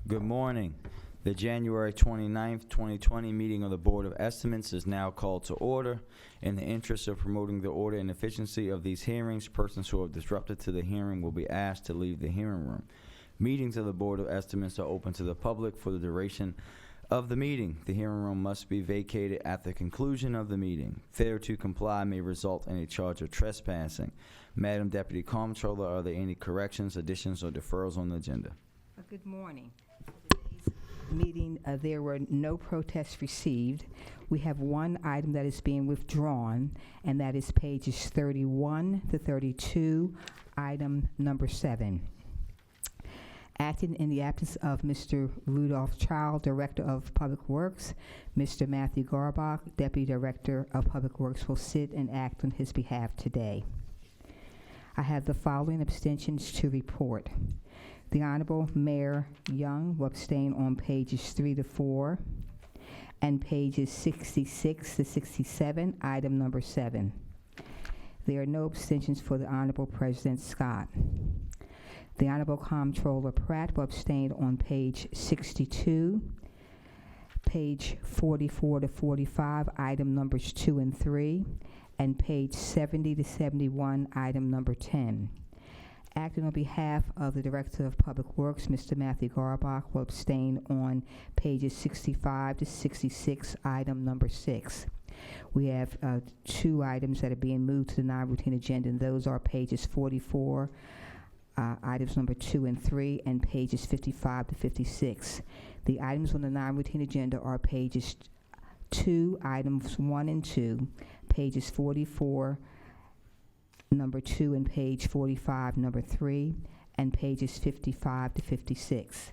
Good morning. The January 29th, 2020 meeting of the Board of Estimates is now called to order. In the interest of promoting the order and efficiency of these hearings, persons who have disrupted to the hearing will be asked to leave the hearing room. Meetings of the Board of Estimates are open to the public for the duration of the meeting. The hearing room must be vacated at the conclusion of the meeting. Failure to comply may result in a charge of trespassing. Madam Deputy Comptroller, are there any corrections, additions, or deferrals on the agenda? Good morning. For today's meeting, there were no protests received. We have one item that is being withdrawn, and that is pages 31 to 32, item number 7. Acting in the absence of Mr. Rudolph Child, Director of Public Works, Mr. Matthew Garbach, Deputy Director of Public Works, will sit and act on his behalf today. I have the following abstentions to report. The Honorable Mayor Young will abstain on pages 3 to 4 and pages 66 to 67, item number 7. There are no abstentions for the Honorable President Scott. The Honorable Comptroller Pratt will abstain on page 62, page 44 to 45, item numbers 2 and 3, and page 70 to 71, item number 10. Acting on behalf of the Director of Public Works, Mr. Matthew Garbach, will abstain on pages 65 to 66, item number 6. We have 2 items that are being moved to the non-routine agenda, and those are pages 44, items number 2 and 3, and pages 55 to 56. The items on the non-routine agenda are pages 2, items 1 and 2, pages 44, number 2, and page 45, number 3, and pages 55 to 56.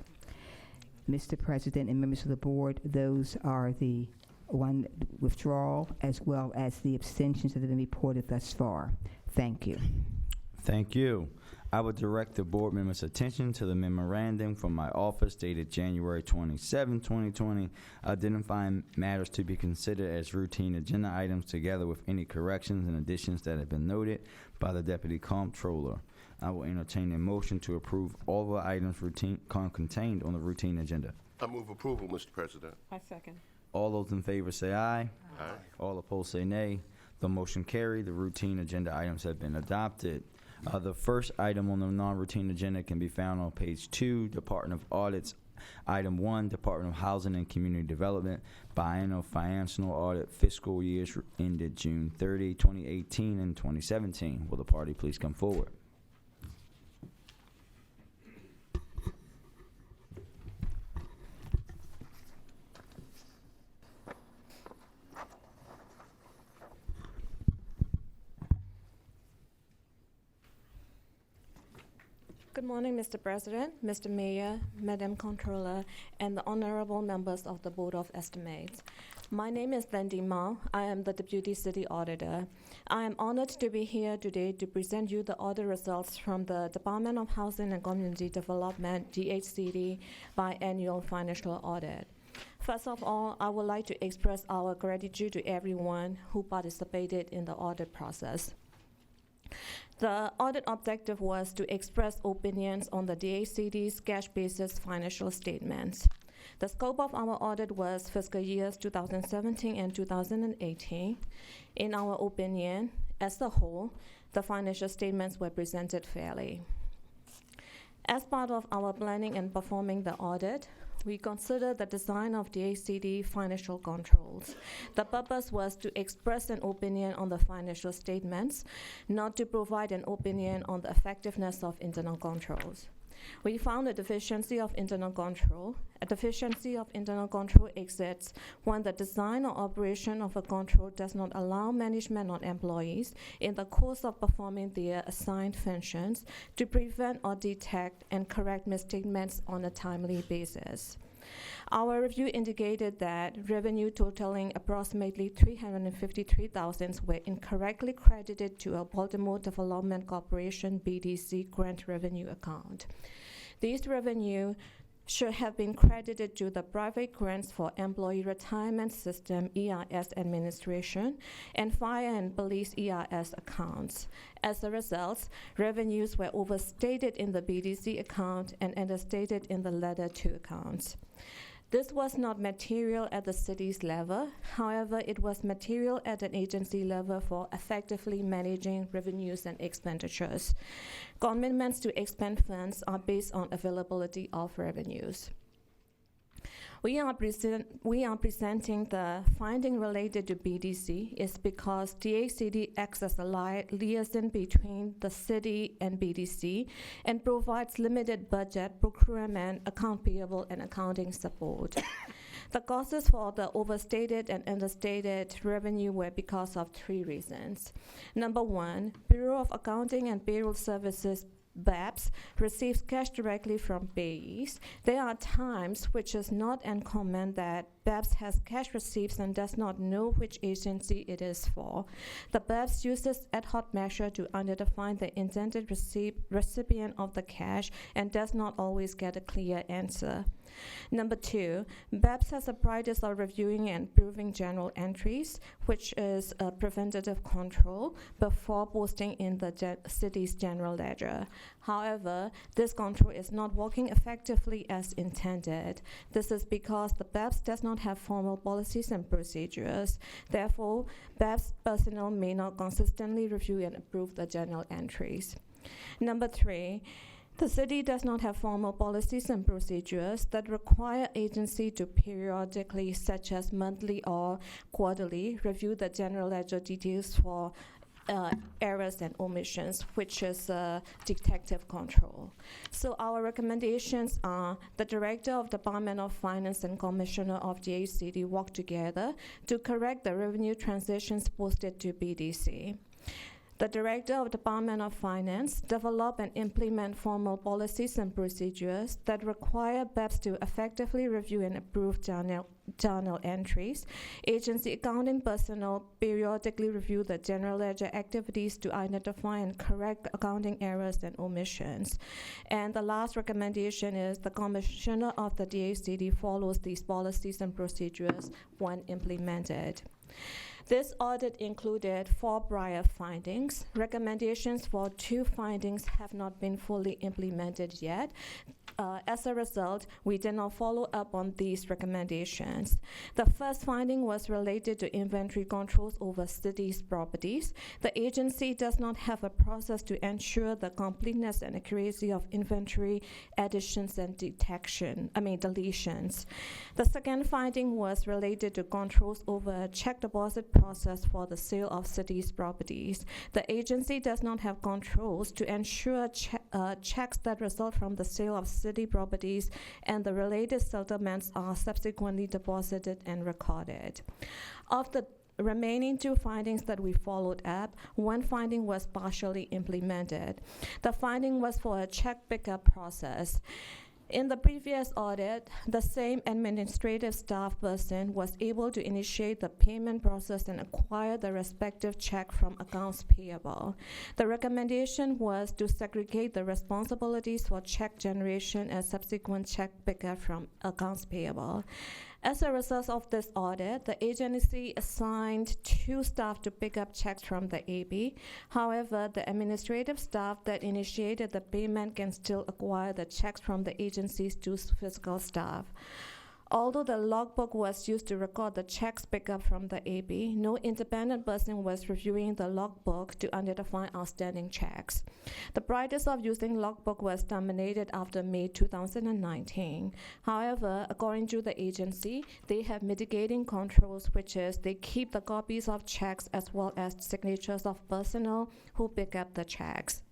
Mr. President and members of the board, those are the one withdrawal as well as the abstentions that have been reported thus far. Thank you. Thank you. I would direct the board members' attention to the memorandum from my office dated January 27, 2020, identifying matters to be considered as routine agenda items together with any corrections and additions that have been noted by the Deputy Comptroller. I will entertain a motion to approve all the items contained on the routine agenda. I move approval, Mr. President. I second. All those in favor say aye. Aye. All opposed say nay. The motion carried. The routine agenda items have been adopted. The first item on the non-routine agenda can be found on page 2, Department of Audits. Item 1, Department of Housing and Community Development, biennial financial audit, fiscal years ended June 30, 2018 and 2017. Will the party please come forward? Good morning, Mr. President, Mr. Mayor, Madam Comptroller, and the honorable members of the Board of Estimates. My name is Wendy Mao. I am the Deputy City Auditor. I am honored to be here today to present you the audit results from the Department of Housing and Community Development, DHCD, biannual financial audit. First of all, I would like to express our gratitude to everyone who participated in the audit process. The audit objective was to express opinions on the DHCD's cash-basis financial statements. The scope of our audit was fiscal years 2017 and 2018. In our opinion, as a whole, the financial statements were presented fairly. As part of our planning and performing the audit, we considered the design of DHCD financial controls. The purpose was to express an opinion on the financial statements, not to provide an opinion on the effectiveness of internal controls. We found a deficiency of internal control. A deficiency of internal control exists when the design or operation of a control does not allow management or employees in the course of performing their assigned functions to prevent or detect and correct misstatements on a timely basis. Our review indicated that revenue totaling approximately $353,000 were incorrectly credited to a Baltimore Development Corporation BDC grant revenue account. These revenue should have been credited to the private grants for Employee Retirement System ERS administration and Fire and Police ERS accounts. As a result, revenues were overstated in the BDC account and understated in the latter two accounts. This was not material at the city's level. However, it was material at an agency level for effectively managing revenues and expenditures. Commitments to expend funds are based on availability of revenues. We are presenting the finding related to BDC is because DACD acts as a liaison between the city and BDC and provides limited budget, procurement, account payable, and accounting support. The causes for the overstated and understated revenue were because of three reasons. Number one, Bureau of Accounting and Payroll Services BAPS receives cash directly from payees. There are times which is not uncommon that BAPS has cash receipts and does not know which agency it is for. The BAPS uses ad hoc measure to identify the intended recipient of the cash and does not always get a clear answer. Number two, BAPS has a practice of reviewing and approving journal entries, which is a preventative control before posting in the city's general ledger. However, this control is not working effectively as intended. This is because the BAPS does not have formal policies and procedures. Therefore, BAPS personnel may not consistently review and approve the journal entries. Number three, the city does not have formal policies and procedures that require agency to periodically, such as monthly or quarterly, review the general ledger details for errors and omissions, which is detective control. So our recommendations are the Director of Department of Finance and Commissioner of DACD work together to correct the revenue transitions posted to BDC. The Director of Department of Finance develop and implement formal policies and procedures that require BAPS to effectively review and approve journal entries. Agency accounting personnel periodically review the general ledger activities to identify and correct accounting errors and omissions. And the last recommendation is the Commissioner of the DACD follows these policies and procedures when implemented. This audit included 4 prior findings. Recommendations for 2 findings have not been fully implemented yet. As a result, we did not follow up on these recommendations. The first finding was related to inventory controls over city's properties. The agency does not have a process to ensure the completeness and accuracy of inventory additions and deletions. The second finding was related to controls over a check deposit process for the sale of city's properties. The agency does not have controls to ensure checks that result from the sale of city properties and the related settlements are subsequently deposited and recorded. Of the remaining 2 findings that we followed up, 1 finding was partially implemented. The finding was for a check pickup process. In the previous audit, the same administrative staff person was able to initiate the payment process and acquire the respective check from accounts payable. The recommendation was to segregate the responsibilities for check generation and subsequent check pickup from accounts payable. As a result of this audit, the agency assigned 2 staff to pick up checks from the AB. However, the administrative staff that initiated the payment can still acquire the checks from the agency's 2 physical staff. Although the logbook was used to record the checks picked up from the AB, no independent person was reviewing the logbook to identify outstanding checks. The practice of using logbook was terminated after May 2019. However, according to the agency, they have mitigating controls, which is they keep the copies of checks as well as signatures of personnel who pick up the checks.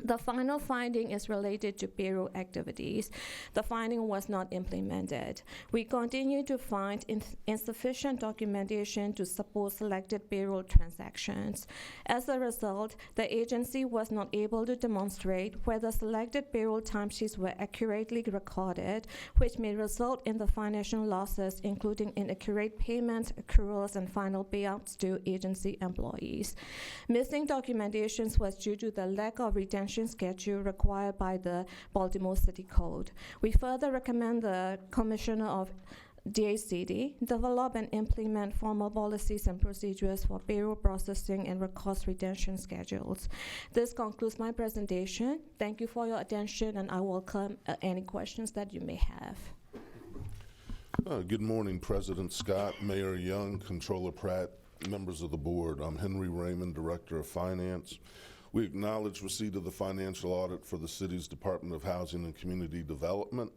The final finding is related to payroll activities. The finding was not implemented. We continue to find insufficient documentation to support selected payroll transactions. As a result, the agency was not able to demonstrate whether selected payroll timesheets were accurately recorded, which may result in the financial losses, including inaccurate payments, accruals, and final payouts to agency employees. Missing documentations was due to the lack of retention retention schedule required by the Baltimore City Code. We further recommend the Commissioner of DACD develop and implement formal policies and procedures for payroll processing and cost retention schedules. This concludes my presentation. Thank you for your attention, and I welcome any questions that you may have. Good morning, President Scott, Mayor Young, Controller Pratt, members of the board. I'm Henry Raymond, Director of Finance. We acknowledge receipt of the financial audit for the city's Department of Housing and Community Development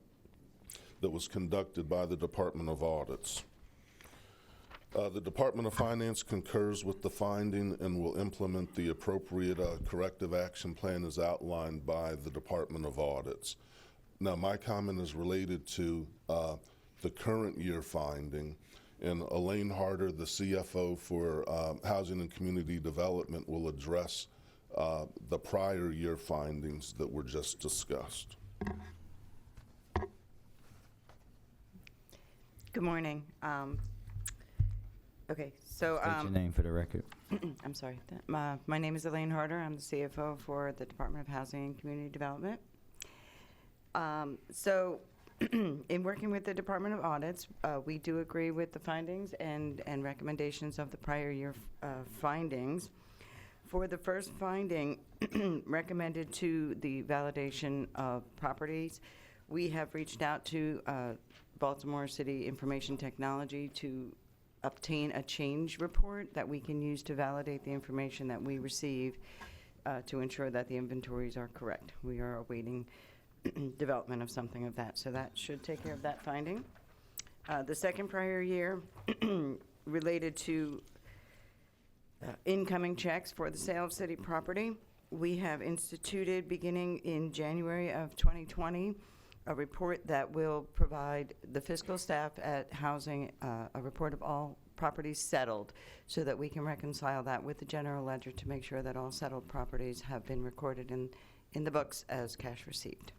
that was conducted by the Department of Audits. The Department of Finance concurs with the finding and will implement the appropriate corrective action plan as outlined by the Department of Audits. Now, my comment is related to the current year finding, and Elaine Harder, the CFO for Housing and Community Development, will address the prior year findings that were just discussed. Good morning. Okay, so State your name for the record. I'm sorry. My name is Elaine Harder. I'm the CFO for the Department of Housing and Community Development. So in working with the Department of Audits, we do agree with the findings and recommendations of the prior year findings. For the first finding recommended to the validation of properties, we have reached out to Baltimore City Information Technology to obtain a change report that we can use to validate the information that we receive to ensure that the inventories are correct. We are awaiting development of something of that, so that should take care of that finding. The second prior year related to incoming checks for the sale of city property. We have instituted, beginning in January of 2020, a report that will provide the fiscal staff at Housing a report of all properties settled so that we can reconcile that with the general ledger to make sure that all settled properties have been recorded in the books as cash received.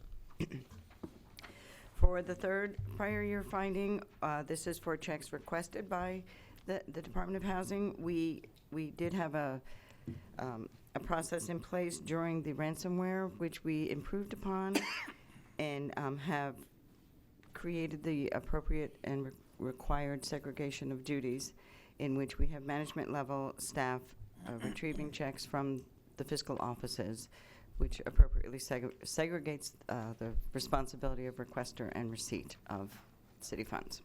For the third prior year finding, this is for checks requested by the Department of Housing. We did have a process in place during the ransomware, which we improved upon and have created the appropriate and required segregation of duties, in which we have management level staff retrieving checks from the fiscal offices, which appropriately segregates the responsibility of requester and receipt of city funds.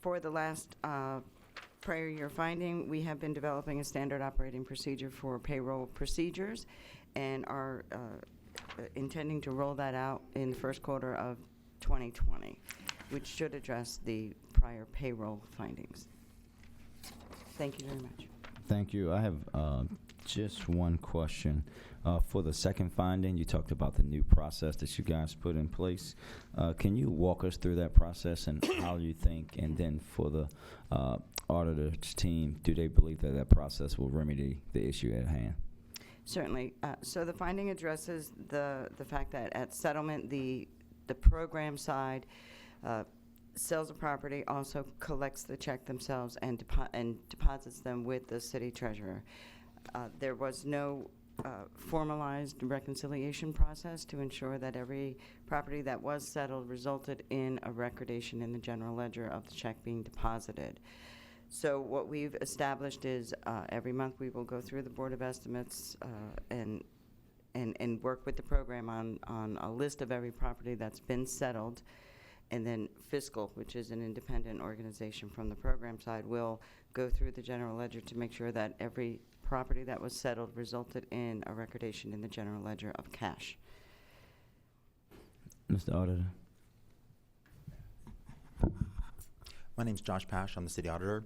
For the last prior year finding, we have been developing a standard operating procedure for payroll procedures and are intending to roll that out in the first quarter of 2020, which should address the prior payroll findings. Thank you very much. Thank you. I have just one question. For the second finding, you talked about the new process that you guys put in place. Can you walk us through that process and how you think, and then for the auditor's team, do they believe that that process will remedy the issue at hand? Certainly. So the finding addresses the fact that at settlement, the program side sells a property, also collects the check themselves and deposits them with the city treasurer. There was no formalized reconciliation process to ensure that every property that was settled resulted in a recordation in the general ledger of the check being deposited. So what we've established is every month we will go through the Board of Estimates and work with the program on a list of every property that's been settled, and then Fiscal, which is an independent organization from the program side, will go through the general ledger to make sure that every property that was settled resulted in a recordation in the general ledger of cash. Mr. Auditor. My name's Josh Pash. I'm the city auditor.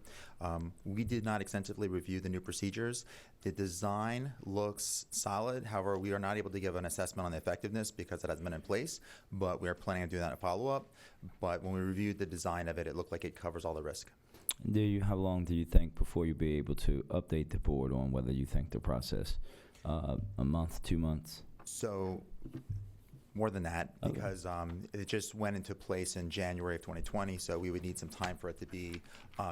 We did not extensively review the new procedures. The design looks solid. However, we are not able to give an assessment on the effectiveness because it hasn't been in place, but we are planning on doing that in follow-up. But when we reviewed the design of it, it looked like it covers all the risk. How long do you think before you'll be able to update the board on whether you think the process, a month, 2 months? So More than that, Okay. because it just went into place in January of 2020, so we would need some time for it to be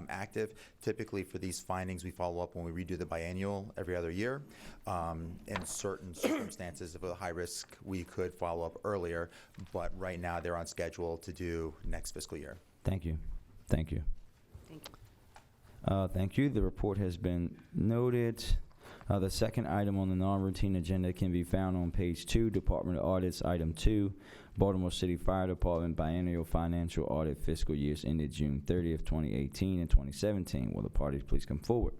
active. Typically, for these findings, we follow up when we redo the biennial every other year. In certain circumstances, if a high risk, we could follow up earlier, but right now they're on schedule to do next fiscal year. Thank you. Thank you. Thank you. Thank you. The report has been noted. The second item on the non-routine agenda can be found on page 2, Department of Audits, Item 2, Baltimore City Fire Department Biennial Financial Audit Fiscal Years ended June 30th, 2018 and 2017. Will the parties please come forward?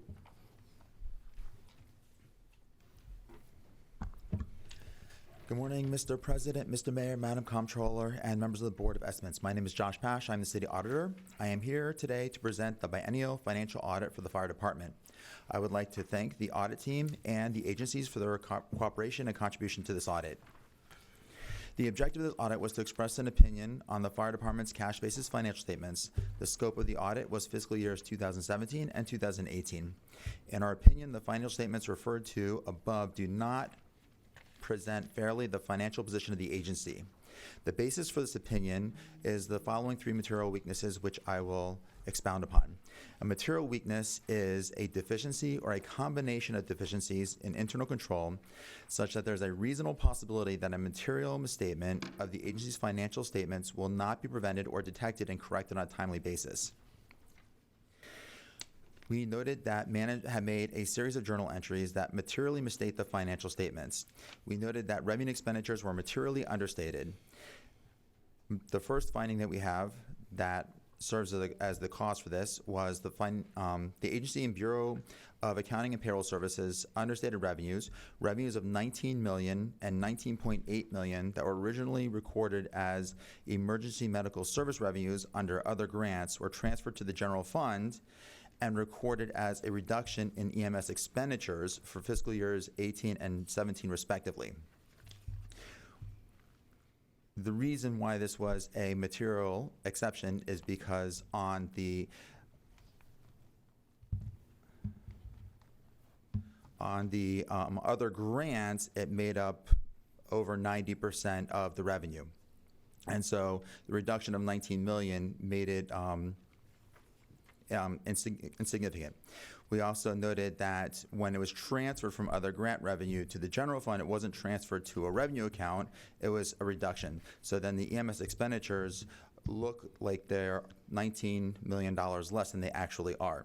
Good morning, Mr. President, Mr. Mayor, Madam Comptroller, and members of the Board of Estimates. My name is Josh Pash. I'm the City Auditor. I am here today to present the biennial financial audit for the Fire Department. I would like to thank the audit team and the agencies for their cooperation and contribution to this audit. The objective of this audit was to express an opinion on the Fire Department's cash basis financial statements. The scope of the audit was fiscal years 2017 and 2018. In our opinion, the financial statements referred to above do not present fairly the financial position of the agency. The basis for this opinion is the following 3 material weaknesses, which I will expound upon. A material weakness is a deficiency or a combination of deficiencies in internal control, such that there's a reasonable possibility that a material misstatement of the agency's financial statements will not be prevented or detected and corrected on a timely basis. We noted that management had made a series of journal entries that materially misstate the financial statements. We noted that revenue expenditures were materially understated. The first finding that we have that serves as the cause for this was the agency and Bureau of Accounting and Payroll Services understated revenues of $19 million and $19.8 million that were originally recorded as emergency medical service revenues under other grants were transferred to the general fund and recorded as a reduction in EMS expenditures for fiscal years 18 and 17 respectively. The reason why this was a material exception is because on the other grants, it made up over 90% of the revenue. And so the reduction of 19 million made it insignificant. We also noted that when it was transferred from other grant revenue to the general fund, it wasn't transferred to a revenue account, it was a reduction. So then the EMS expenditures look like they're $19 million less than they actually are.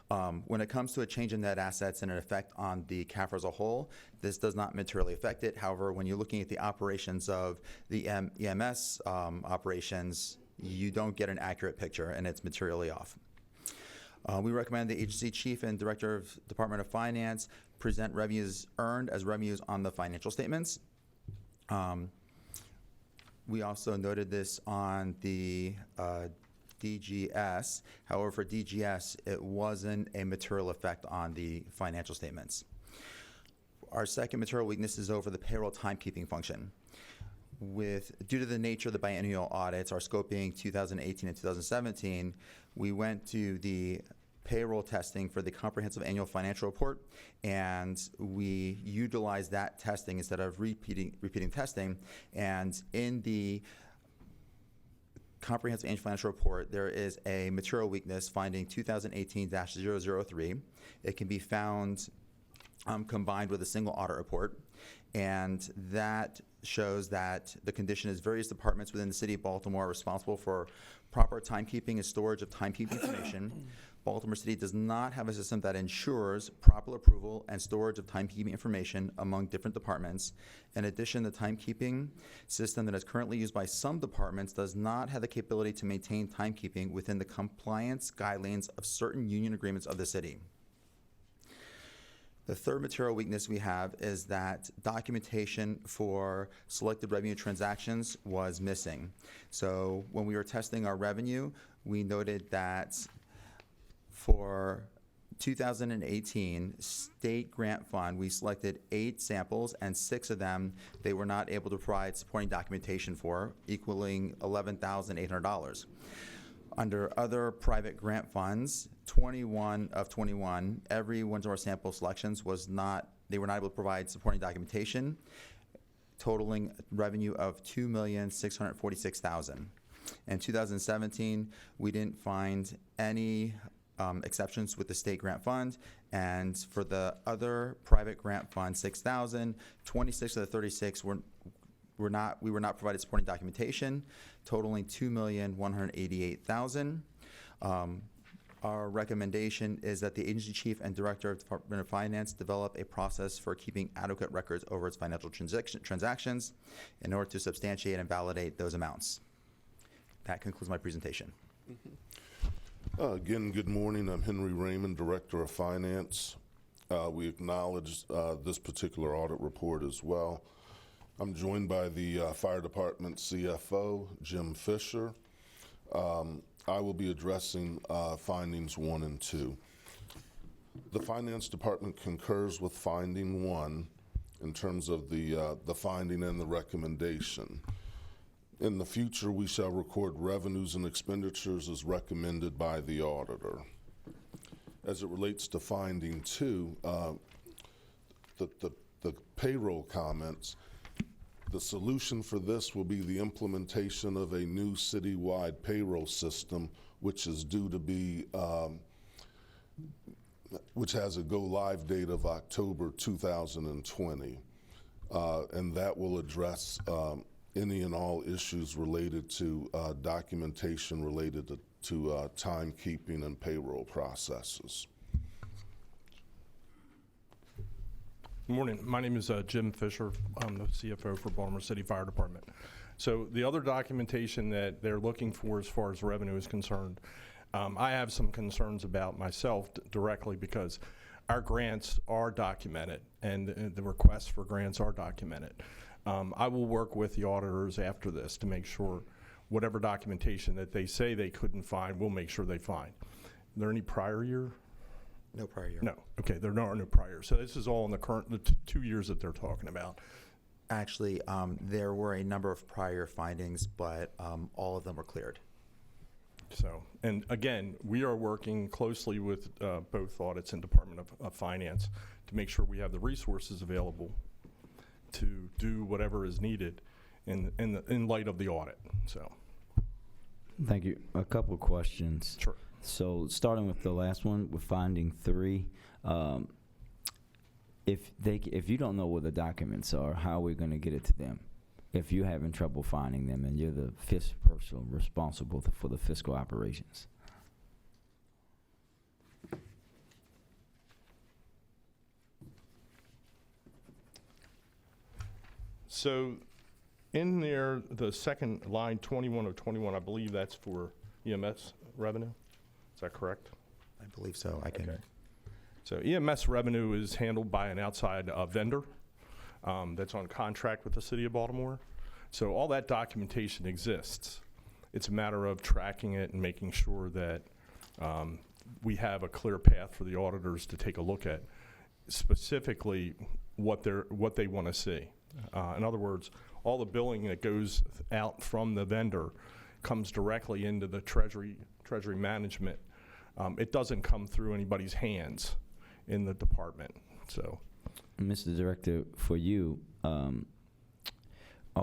When it comes to a change in net assets and an effect on the CAFR as a whole, this does not materially affect it. However, when you're looking at the operations of the EMS operations, you don't get an accurate picture, and it's materially off. We recommend the agency chief and director of Department of Finance present revenues earned as revenues on the financial statements. We also noted this on the DGS. However, for DGS, it wasn't a material effect on the financial statements. Our second material weakness is over the payroll timekeeping function. Due to the nature of the biennial audits, our scope being 2018 and 2017, we went to the payroll testing for the comprehensive annual financial report, and we utilized that testing instead of repeating testing. And in the comprehensive annual financial report, there is a material weakness finding 2018-003. It can be found combined with a single audit report, and that shows that the condition is various departments within the city of Baltimore are responsible for proper timekeeping and storage of timekeeping information. Baltimore City does not have a system that ensures proper approval and storage of timekeeping information among different departments. In addition, the timekeeping system that is currently used by some departments does not have the capability to maintain timekeeping within the compliance guidelines of certain union agreements of the city. The third material weakness we have is that documentation for selected revenue transactions was missing. So when we were testing our revenue, we noted that for 2018 state grant fund, we selected 8 samples, and 6 of them they were not able to provide supporting documentation for, equaling $11,800. Under other private grant funds, 21 of 21, every one of our sample selections they were not able to provide supporting documentation. totaling revenue of $2,646,000. In 2017, we didn't find any exceptions with the state grant fund, and for the other private grant fund, 6,000, 26 of the 36 we were not provided supporting documentation, totaling $2,188,000. Our recommendation is that the agency chief and director of Department of Finance develop a process for keeping adequate records over its financial transactions in order to substantiate and validate those amounts. That concludes my presentation. Again, good morning. I'm Henry Raymond, Director of Finance. We acknowledge this particular audit report as well. I'm joined by the Fire Department CFO, Jim Fisher. I will be addressing findings 1 and 2. The Finance Department concurs with finding 1 in terms of the finding and the recommendation. In the future, we shall record revenues and expenditures as recommended by the auditor. As it relates to finding 2, the payroll comments, the solution for this will be the implementation of a new citywide payroll system, which is due to be, which has a go-live date of October 2020. And that will address any and all issues related to documentation related to timekeeping and payroll processes. Good morning. My name is Jim Fisher. I'm the CFO for Baltimore City Fire Department. So the other documentation that they're looking for as far as revenue is concerned, I have some concerns about myself directly because our grants are documented and the requests for grants are documented. I will work with the auditors after this to make sure whatever documentation that they say they couldn't find, we'll make sure they find. Are there any prior year? No prior year. No. Okay, there are no prior. So this is all in the current, the 2 years that they're talking about. Actually, there were a number of prior findings, but all of them were cleared. So, and again, we are working closely with both audits and Department of Finance to make sure we have the resources available to do whatever is needed in light of the audit. So, Thank you. A couple of questions. sure. So starting with the last one, with finding 3, if you don't know where the documents are, how are we going to get it to them? If you're having trouble finding them and you're the fifth person responsible for the fiscal operations. So, in there, the second line, 21 of 21, I believe that's for EMS revenue. Is that correct? I believe so. I can. Okay. So EMS revenue is handled by an outside vendor that's on contract with the city of Baltimore. So all that documentation exists. It's a matter of tracking it and making sure that we have a clear path for the auditors to take a look at specifically what they want to see. In other words, all the billing that goes out from the vendor comes directly into the treasury management. It doesn't come through anybody's hands in the department. So, Mr. Director, for you, are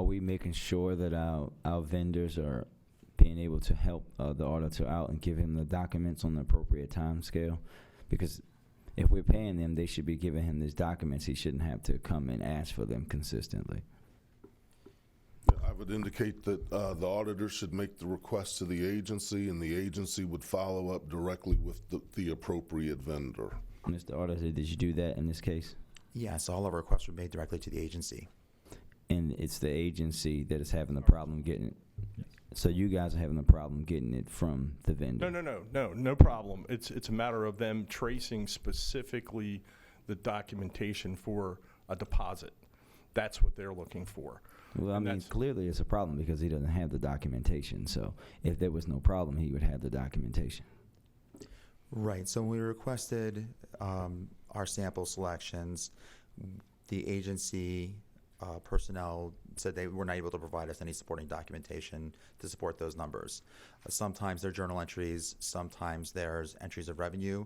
we making sure that our vendors are being able to help the auditor out and give him the documents on the appropriate time scale? Because if we're paying them, they should be giving him these documents. He shouldn't have to come and ask for them consistently. I would indicate that the auditor should make the request to the agency, and the agency would follow up directly with the appropriate vendor. Mr. Auditor, did you do that in this case? Yes, all of our requests were made directly to the agency. And it's the agency that is having the problem getting it. So you guys are having the problem getting it from the vendor? No problem. It's a matter of them tracing specifically the documentation for a deposit. That's what they're looking for. Well, I And mean, that's- clearly it's a problem because he doesn't have the documentation. So if there was no problem, he would have the documentation. Right. So when we requested our sample selections, the agency personnel said they were not able to provide us any supporting documentation to support those numbers. Sometimes they're journal entries, sometimes there's entries of revenue.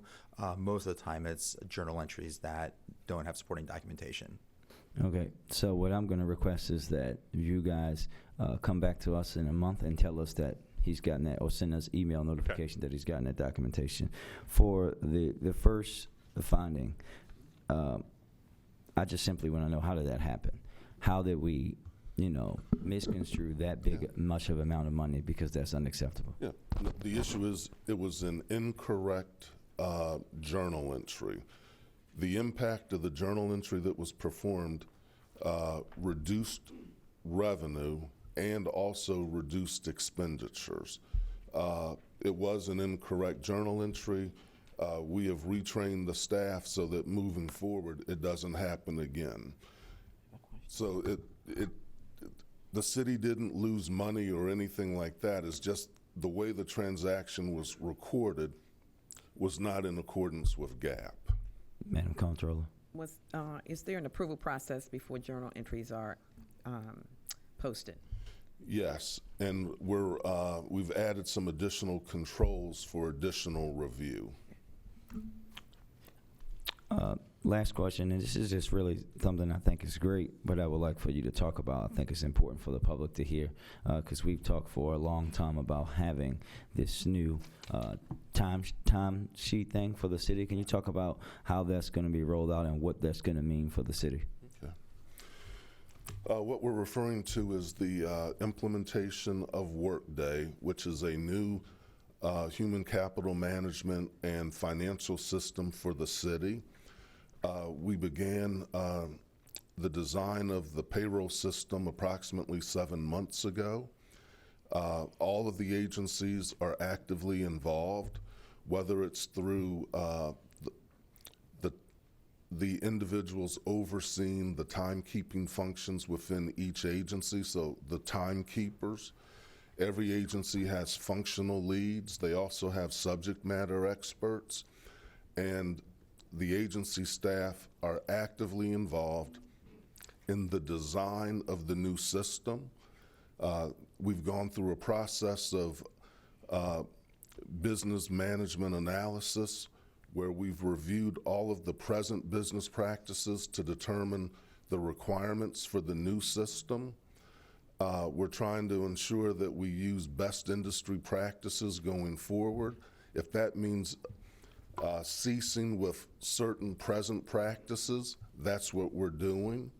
Most of the time it's journal entries that don't have supporting documentation. Okay, so what I'm going to request is that you guys come back to us in a month and tell us that he's gotten that, or send us email notification that he's gotten that documentation. For the first finding, I just simply want to know, how did that happen? How did we, misconstrue that big, much of amount of money, because that's unacceptable. Yeah, the issue is it was an incorrect journal entry. The impact of the journal entry that was performed reduced revenue and also reduced expenditures. It was an incorrect journal entry. We have retrained the staff so that moving forward, it doesn't happen again. So the city didn't lose money or anything like that. It's just the way the transaction was recorded was not in accordance with GAAP. Madam Comptroller. Is there an approval process before journal entries are posted? Yes, and we've added some additional controls for additional review. Last question, and this is just really something I think is great, but I would like for you to talk about. I think it's important for the public to hear, because we've talked for a long time about having this new time sheet thing for the city. Can you talk about how that's going to be rolled out and what that's going to mean for the city? Okay. What we're referring to is the implementation of Workday, which is a new human capital management and financial system for the city. We began the design of the payroll system approximately 7 months ago. All of the agencies are actively involved, whether it's through the individuals overseeing the timekeeping functions within each agency, so the timekeepers. Every agency has functional leads. They also have subject matter experts, and the agency staff are actively involved in the design of the new system. We've gone through a process of business management analysis where we've reviewed all of the present business practices to determine the requirements for the new system. We're trying to ensure that we use best industry practices going forward. If that means ceasing with certain present practices, that's what we're doing.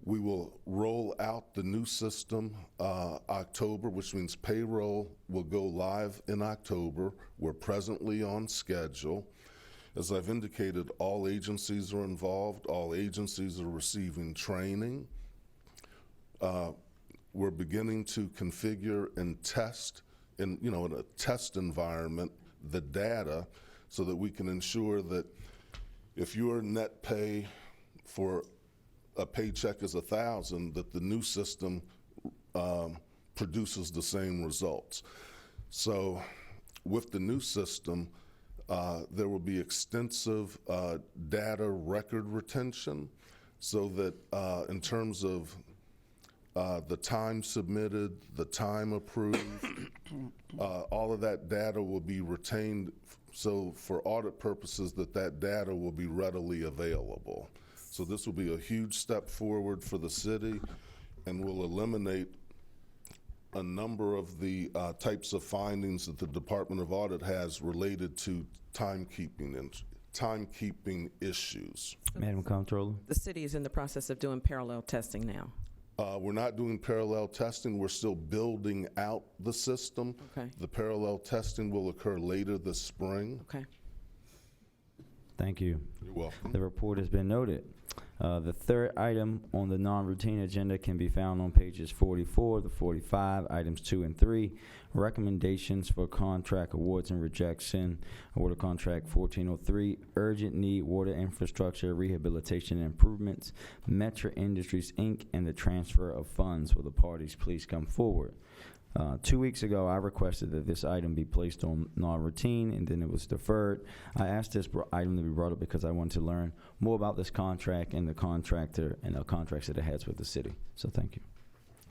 We will roll out the new system October, which means payroll will go live in October. We're presently on schedule. As I've indicated, all agencies are involved. All agencies are receiving training. We're beginning to configure and test in a test environment the data so that we can ensure that if your net pay for a paycheck is $1,000, that the new system produces the same results. So with the new system, there will be extensive data record retention so that in terms of the time submitted, the time approved, all of that data will be retained, so for audit purposes that data will be readily available. So this will be a huge step forward for the city and will eliminate a number of the types of findings that the Department of Audit has related to timekeeping issues. Madam Comptroller. The city is in the process of doing parallel testing now. We're not doing parallel testing. We're still building out the system. Okay. The parallel testing will occur later this spring. Okay. Thank you. You're welcome. The report has been noted. The third item on the non-routine agenda can be found on pages 44 to 45, items 2 and 3. Recommendations for contract awards and rejection. Award of contract 1403, urgent need water infrastructure rehabilitation and improvements, Metra Industries, Inc., and the transfer of funds. Will the parties please come forward? 2 weeks ago, I requested that this item be placed on non-routine, and then it was deferred. I asked this item to be brought up because I wanted to learn more about this contract and the contractor and the contracts that it has with the city. So thank you.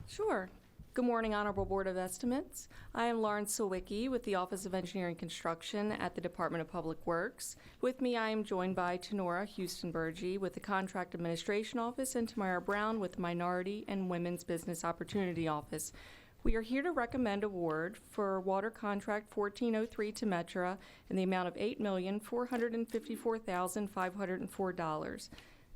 Sure. Good morning, Honorable Board of Estimates. I am Lauren Sawicki with the Office of Engineering Construction at the Department of Public Works. With me, I am joined by Tenora Houston-Burgee with the Contract Administration Office and Tamara Brown with the Minority and Women's Business Opportunity Office. We are here to recommend award for Water Contract 1403 to Metra in the amount of $8,454,504.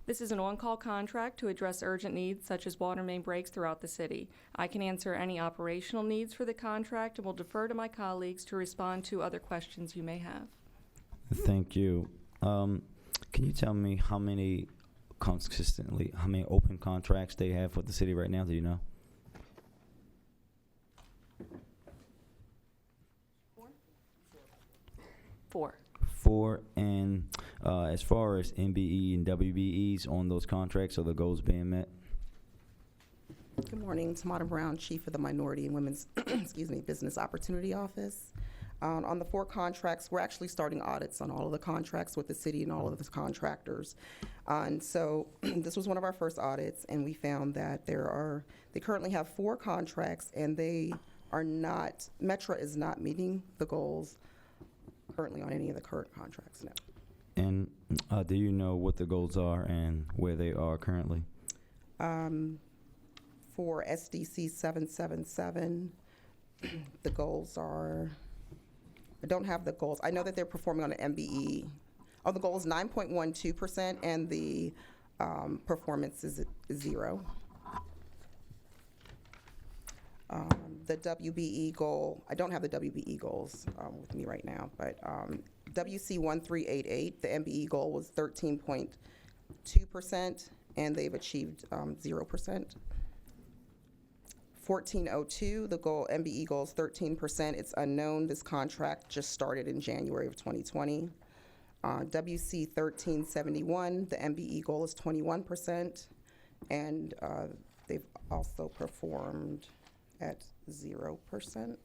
This is an on-call contract to address urgent needs such as water main breaks throughout the city. I can answer any operational needs for the contract and will defer to my colleagues to respond to other questions you may have. Thank you. Can you tell me how many open contracts they have with the city right now? Do you know? Four. 4, and as far as MBE and WBEs on those contracts, are the goals being met? Good morning, Tamara Brown, Chief of the Minority and Women's Business Opportunity Office. On the 4 contracts, we're actually starting audits on all of the contracts with the city and all of the contractors. And so this was one of our first audits, and we found that they currently have 4 contracts, and Metra is not meeting the goals currently on any of the current contracts, no. And do you know what the goals are and where they are currently? For SDC 777, the goals are, I don't have the goals. I know that they're performing on an MBE. Oh, the goal is 9.12%, and the performance is 0. The WBE goal, I don't have the WBE goals with me right now, but WC 1388, the MBE goal was 13.2%, and they've achieved 0%. 1402, the MBE goal is 13%. It's unknown. This contract just started in January of 2020. WC 1371, the MBE goal is 21%, and they've also performed at 0%.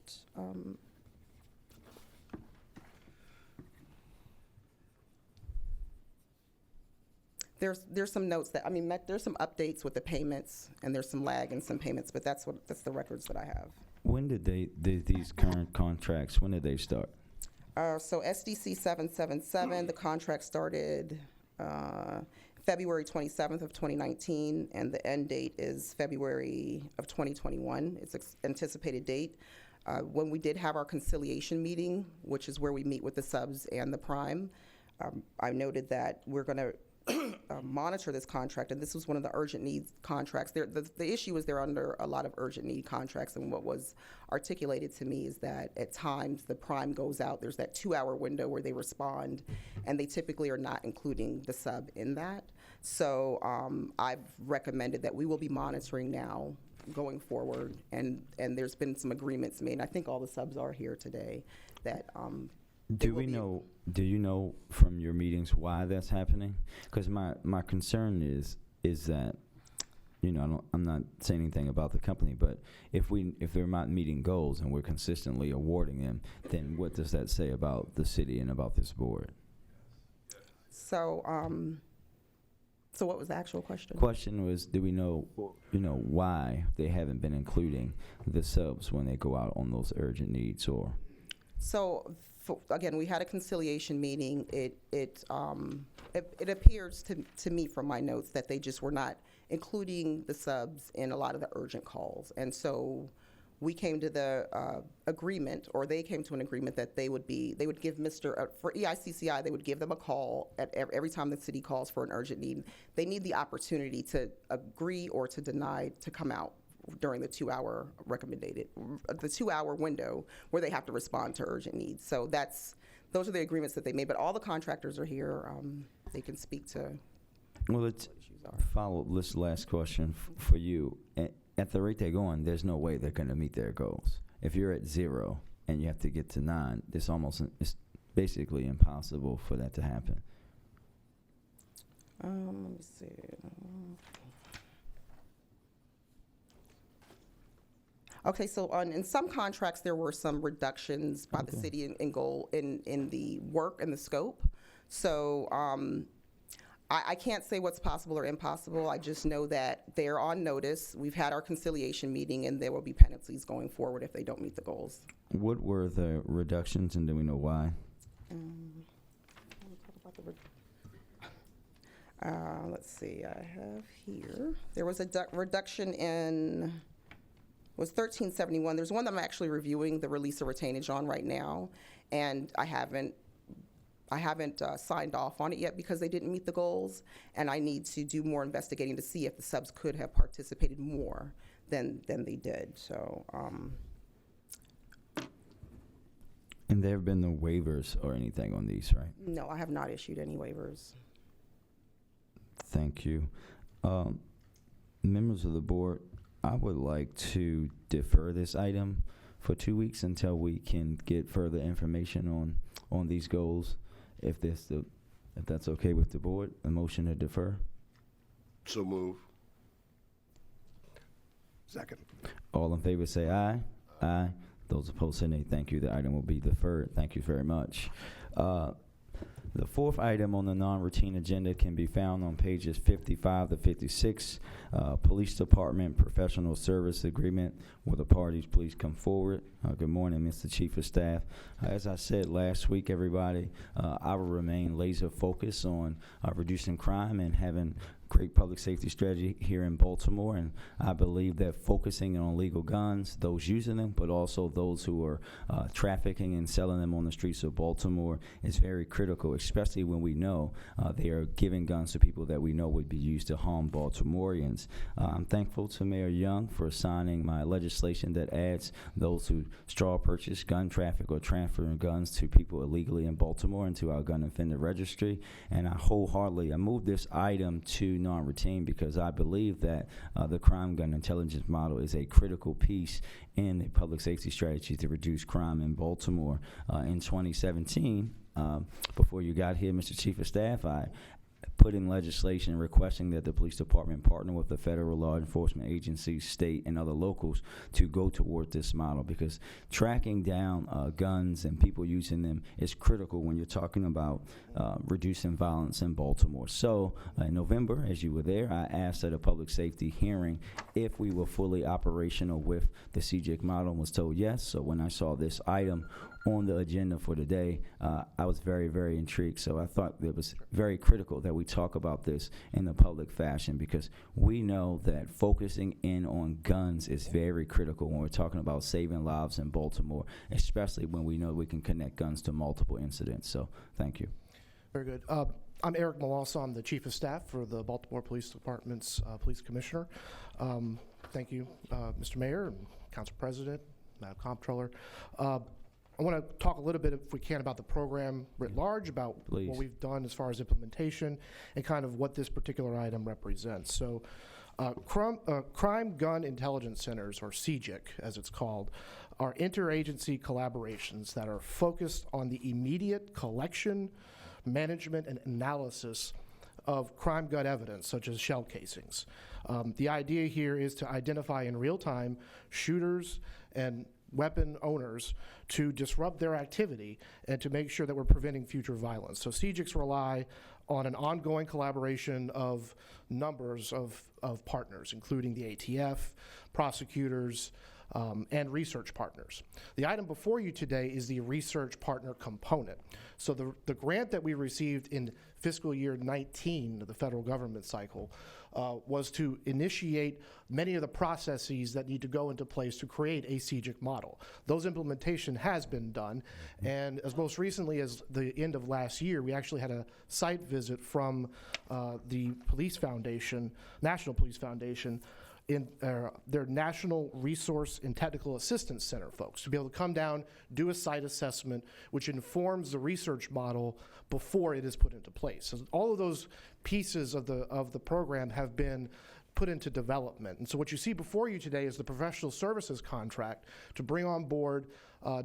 There's some notes that, there's some updates with the payments, and there's some lag in some payments, but that's the records that I have. When did these current contracts, when did they start? So SDC 777, the contract started February 27th of 2019, and the end date is February of 2021. It's anticipated date. When we did have our conciliation meeting, which is where we meet with the subs and the prime, I noted that we're going to monitor this contract, and this was one of the urgent needs contracts. The issue is they're under a lot of urgent need contracts, and what was articulated to me is that at times the prime goes out, there's that 2-hour window where they respond, and they typically are not including the sub in that. So I've recommended that we will be monitoring now going forward, and there's been some agreements made, and I think all the subs are here today, that do you know from your meetings why that's happening? Because my concern is that, I'm not saying anything about the company, but if they're not meeting goals and we're consistently awarding them, then what does that say about the city and about this board? So what was the actual question? Question was, do we know, why they haven't been including the subs when they go out on those urgent needs? Or again, we had a conciliation meeting. It appears to me from my notes that they just were not including the subs in a lot of the urgent calls, and so we came to the agreement, or they came to an agreement that they would give for EICCI, they would give them a call at every time the city calls for an urgent need. They need the opportunity to agree or to deny to come out during the 2-hour the 2-hour window where they have to respond to urgent needs. So those are the agreements that they made, but all the contractors are here. They can speak to well, let's follow this last question for you. At the rate they're going, there's no way they're going to meet their goals. If you're at 0 and you have to get to 9, it's basically impossible for that to happen. Let me see. Okay, so in some contracts there were some reductions by the city in the work and the scope. So I can't say what's possible or impossible. I just know that they're on notice. We've had our conciliation meeting, and there will be penalties going forward if they don't meet the goals. What were the reductions, and do we know why? Let's see, I have here, there was a reduction in, was 1371. There's one that I'm actually reviewing the release of retainage on right now, and I haven't signed off on it yet because they didn't meet the goals, and I need to do more investigating to see if the subs could have participated more than they did, so. And there have been no waivers or anything on these, right? No, I have not issued any waivers. Thank you. Members of the board, I would like to defer this item for 2 weeks until we can get further information on these goals. If that's okay with the board, a motion to defer. So move. Second. All in favor say aye. Aye. Those opposed say nay. Thank you. The item will be deferred. Thank you very much. The fourth item on the non-routine agenda can be found on pages 55 to 56. Police Department Professional Service Agreement. Will the parties please come forward? Good morning, Mr. Chief of Staff. As I said last week, everybody, I will remain laser focused on reducing crime and having great public safety strategy here in Baltimore, and I believe that focusing on illegal guns, those using them, but also those who are trafficking and selling them on the streets of Baltimore is very critical, especially when we know they are giving guns to people that we know would be used to harm Baltimoreans. I'm thankful to Mayor Young for signing my legislation that adds those who straw purchase, gun traffic, or transferring guns to people illegally in Baltimore into our gun offender registry, and I moved this item to non-routine because I believe that the crime gun intelligence model is a critical piece in the public safety strategy to reduce crime in Baltimore. In 2017, before you got here, Mr. Chief of Staff, I put in legislation requesting that the police department partner with the federal law enforcement agencies, state, and other locals to go toward this model, because tracking down guns and people using them is critical when you're talking about reducing violence in Baltimore. So in November, as you were there, I asked at a public safety hearing if we were fully operational with the CJIC model and was told yes. So when I saw this item on the agenda for today, I was very, very intrigued. So I thought it was very critical that we talk about this in a public fashion, because we know that focusing in on guns is very critical when we're talking about saving lives in Baltimore, especially when we know we can connect guns to multiple incidents. So thank you. Very good. I'm Eric Malasa. I'm the Chief of Staff for the Baltimore Police Department's Police Commissioner. Thank you, Mr. Mayor, and Council President, Madam Comptroller. I want to talk a little bit, if we can, about the program writ large, about Please. what we've done as far as implementation, and kind of what this particular item represents. So, Crime Gun Intelligence Centers, or CJIC as it's called, are interagency collaborations that are focused on the immediate collection, management, and analysis of crime gun evidence, such as shell casings. The idea here is to identify in real time shooters and weapon owners to disrupt their activity and to make sure that we're preventing future violence. So CJICs rely on an ongoing collaboration of numbers of partners, including the ATF, prosecutors, and research partners. The item before you today is the research partner component. So the grant that we received in fiscal year 19, the federal government cycle, was to initiate many of the processes that need to go into place to create a CJIC model. Those implementation has been done, and as most recently as the end of last year, we actually had a site visit from the Police Foundation, National Police Foundation, in their National Resource and Technical Assistance Center folks, to be able to come down, do a site assessment, which informs the research model before it is put into place. So all of those pieces of the program have been put into development. And so what you see before you today is the professional services contract to bring on board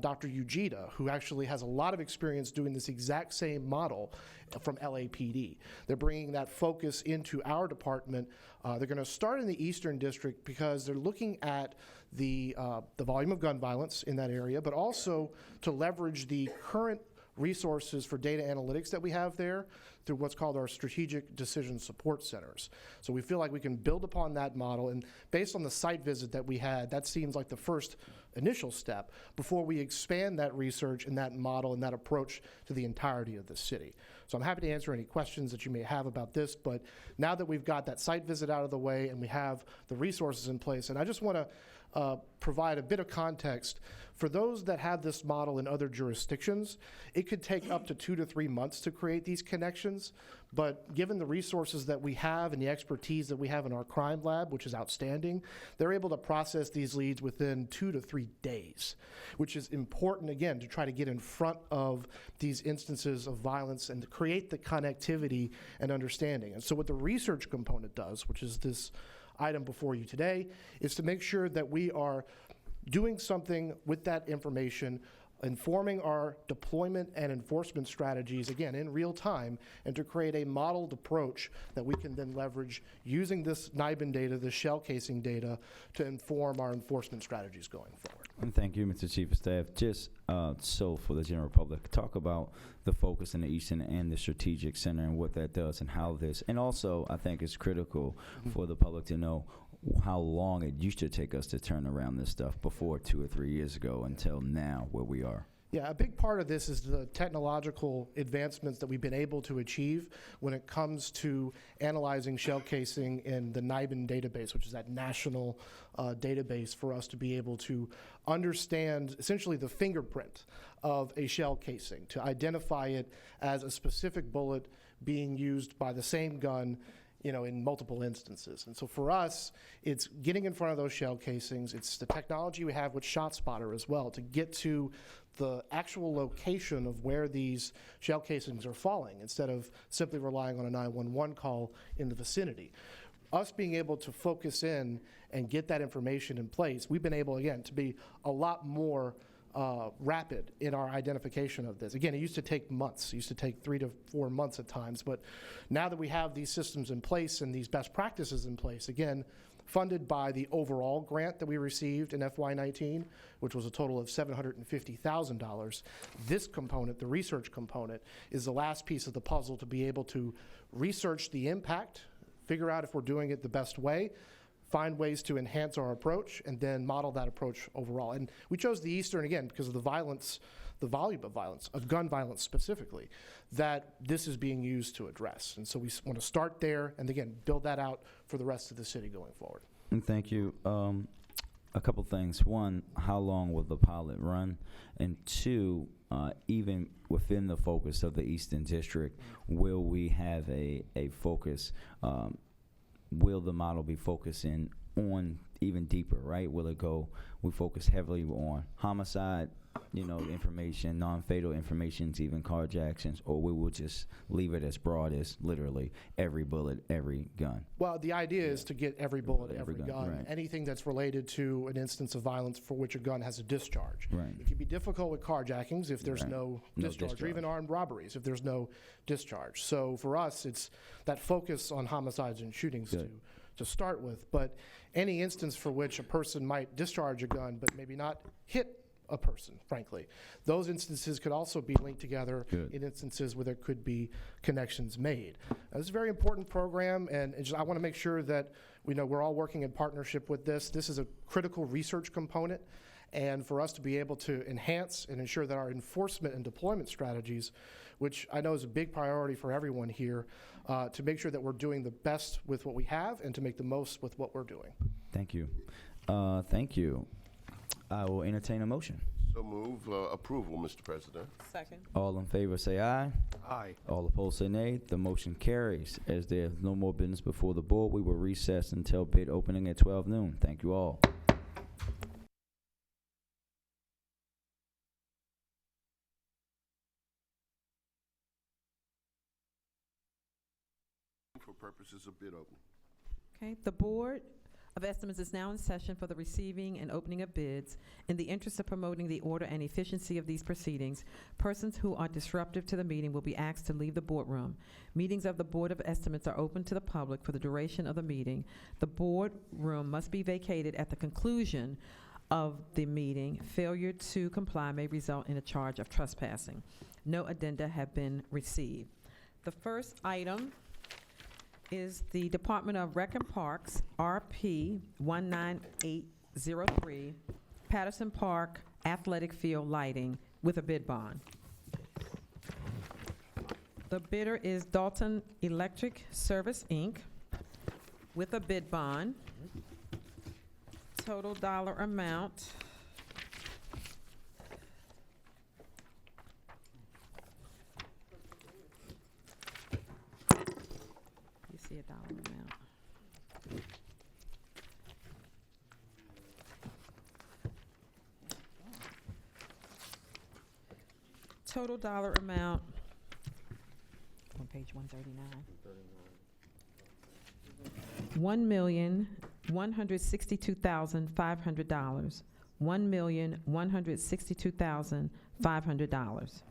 Dr. Ujita, who actually has a lot of experience doing this exact same model from LAPD. They're bringing that focus into our department. They're going to start in the Eastern District because they're looking at the volume of gun violence in that area, but also to leverage the current resources for data analytics that we have there through what's called our Strategic Decision Support Centers. So we feel like we can build upon that model, and based on the site visit that we had, that seems like the first initial step before we expand that research and that model and that approach to the entirety of the city. So I'm happy to answer any questions that you may have about this, but now that we've got that site visit out of the way and we have the resources in place, and I just want to provide a bit of context. For those that have this model in other jurisdictions, it could take up to 2 to 3 months to create these connections, but given the resources that we have and the expertise that we have in our crime lab, which is outstanding, they're able to process these leads within 2 to 3 days, which is important, again, to try to get in front of these instances of violence and to create the connectivity and understanding. And so what the research component does, which is this item before you today, is to make sure that we are doing something with that information, informing our deployment and enforcement strategies, again, in real time, and to create a modeled approach that we can then leverage using this NIBIN data, the shell casing data, to inform our enforcement strategies going forward. And thank you, Mr. Chief of Staff. Just so for the general public, talk about the focus in the Eastern and the Strategic Center and what that does and how this, and also I think it's critical for the public to know how long it used to take us to turn around this stuff before 2 or 3 years ago until now where we are. Yeah, a big part of this is the technological advancements that we've been able to achieve when it comes to analyzing shell casing in the NIBIN database, which is that national database for us to be able to understand essentially the fingerprint of a shell casing, to identify it as a specific bullet being used by the same gun, you know, in multiple instances. And so for us, it's getting in front of those shell casings. It's the technology we have with ShotSpotter as well to get to the actual location of where these shell casings are falling instead of simply relying on a 911 call in the vicinity. Us being able to focus in and get that information in place, we've been able, again, to be a lot more rapid in our identification of this. Again, it used to take months. It used to take 3 to 4 months at times. But now that we have these systems in place and these best practices in place, again, funded by the overall grant that we received in FY19, which was a total of $750,000, this component, the research component, is the last piece of the puzzle to be able to research the impact, figure out if we're doing it the best way, find ways to enhance our approach, and then model that approach overall. And we chose the Eastern, again, because of the violence, the volume of violence, of gun violence specifically, that this is being used to address. And so we want to start there and, again, build that out for the rest of the city going forward. And thank you. A couple things. One, how long will the pilot run? And two, even within the focus of the Eastern District, will we have a focus? Will the model be focusing on even deeper, right? Will it go, we focus heavily on homicide, you know, information, non-fatal information, even carjackings, or we will just leave it as broad as literally every bullet, every gun? Well, the idea is to get every bullet, every gun, right. anything that's related to an instance of violence for which a gun has a discharge. Right. It can be difficult with carjackings if there's Right. no No discharge, or discharge. even armed robberies if there's no discharge. So for us, it's that focus on homicides and shootings Good. to start with. But any instance for which a person might discharge a gun but maybe not hit a person, frankly, those instances could also be linked together Good. in instances where there could be connections made. It's a very important program, and I want to make sure that we know we're all working in partnership with this. This is a critical research component, and for us to be able to enhance and ensure that our enforcement and deployment strategies, which I know is a big priority for everyone here, to make sure that we're doing the best with what we have and to make the most with what we're doing. Thank you. Thank you. I will entertain a motion. So move approval, Mr. President. Second. All in favor say aye. Aye. All opposed say nay. The motion carries. As there is no more business before the board, we will recess until bid opening at 12 noon. Thank you all. For purposes of bid opening. Okay, the Board of Estimates is now in session for the receiving and opening of bids. In the interest of promoting the order and efficiency of these proceedings, persons who are disruptive to the meeting will be asked to leave the boardroom. Meetings of the Board of Estimates are open to the public for the duration of the meeting. The boardroom must be vacated at the conclusion of the meeting. Failure to comply may result in a charge of trespassing. No addenda have been received. The first item is the Department of Rec and Parks, RP 19803, Patterson Park Athletic Field Lighting with a bid bond. The bidder is Dalton Electric Service, Inc., with a bid bond. Total dollar amount you see a dollar amount. Total dollar amount on page 139. $1,162,500. $1,162,500.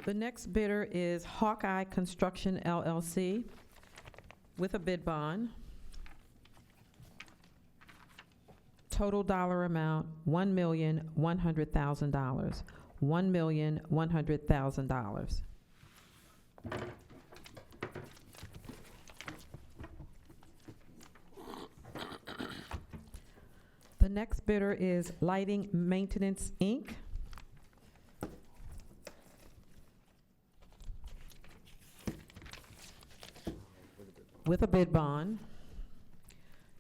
The next bidder is Hawkeye Construction LLC with a bid bond. Total dollar amount, $1,100,000. $1,100,000. The next bidder is Lighting Maintenance, Inc. with a bid bond.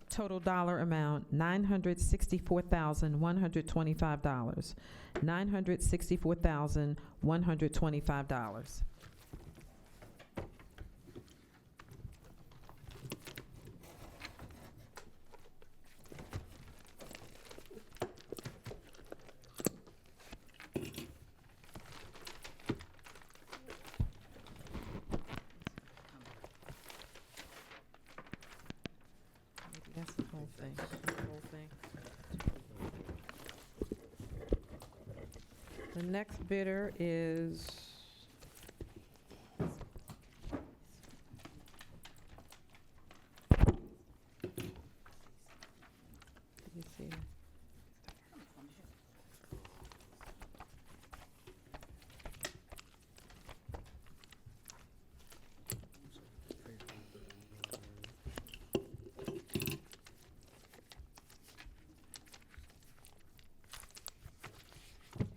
Total dollar amount, $964,125. $964,125. That's the whole thing. The next bidder is let me see.